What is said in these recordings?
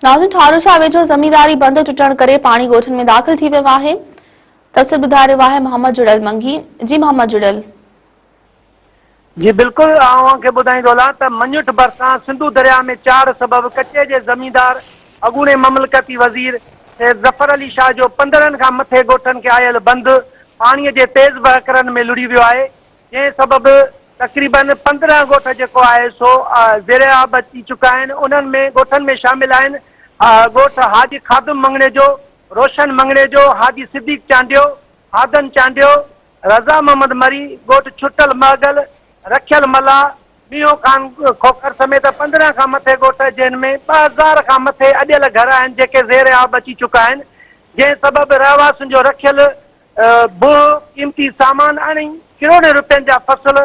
नाज़रीन, ठारूशा वेझो ज़मींदारी बंद टुटण करे पानी ॻोठनि में दाख़िल थी वियो आहे। तफ़सील ॿुधाए रहियो आहे मोहम्मद जुड़ैल मंगी। जी मोहम्मद जुड़ैल। जी बिल्कुल, खे ॿुधाईंदो हलां त मञुट भरिसां सिंधु दरिया में 4 सबब कचे जे ज़मींदार अॻूणे ममलकती वज़ीर ज़फ़र अली शाह जो 15 खां मथे ॻोठनि खे आयल बंदि पाणीअ जे तेज़ बहकरनि में लुड़ी वियो आहे, जंहिं सबब तक़रीबन 15 ॻोठ जेको आहे सो ज़ेर आब अची चुका आहिनि। उन्हनि में ॻोठनि में शामिल आहिनि ॻोठ हाजी खादुम मंगणे जो, रोशन मंगणे जो, हाजी सिद्दीक चांडियो, हादन चांडियो, रज़ा मोहम्मद मरी, ॻोठ छुटल महगल, रखियल मला, मीहो खान खोखर समेत 15 खां मथे ॻोठ, जिन में 2000 खां मथे अॼियल घर आहिनि जेके ज़ेर आब अची चुका आहिनि, जंहिं सबब रहवासियुनि जो रखियल क़ीमती सामान अणी करोड़े रुपयनि जा फसल,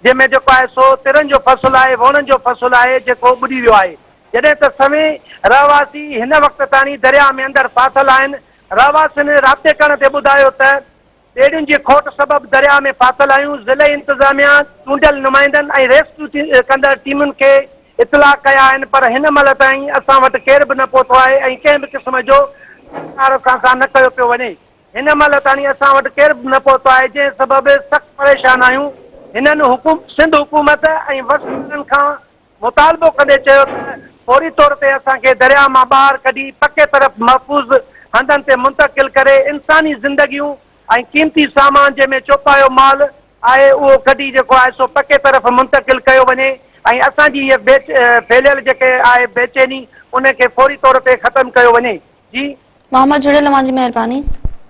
जंहिंमें जेको आहे सो तिरनि जो फसल आहे, वोणनि जो फसल आहे जेको ॿुॾी वियो आहे। जॾहिं त सभई रहवासी हिन वक़्त ताणी दरिया में अंदरि फाथल आहिनि। रहवासियुनि राब्ते करण ते ॿुधायो त ॿेड़ियुनि जी खोट सबब दरिया में फाथल आहियूं। ज़िले इंतिज़ामिया चूंडियल नुमाइंदनि ऐं रेस्क्यू कंदड़ टीमुनि खे इतलाह कया आहिनि, पर हिन महिल ताईं असां वटि केर बि न पहुतो आहे ऐं कंहिं बि क़िस्म जो सां न कयो पियो वञे। हिन महिल ताईं असां वटि केर बि न पहुतो आहे, जंहिं सबबि सख़्तु परेशान आहियूं। हिननि सिंध हुकूमत ऐं वफ़दनि खां मुतालबो कंदे चयो त फौरी तौर ते असांखे दरिया मां ॿाहिरि कढी पके तरफ़ महफ़ूज़ हंधनि ते मुंतक़िल करे इंसानी ज़िंदगियूं ऐं क़ीमती सामान जंहिंमें चोपायो माल आहे उहो कढी जेको आहे सो पके तरफ़ मुंतक़िल कयो वञे ऐं असांजी इहा फैलियल जेके आहे बेचैनी उनखे फौरी तौर ते ख़तमु कयो वञे। जी मोहम्मद जुड़ैल, तव्हांजी महिरबानी।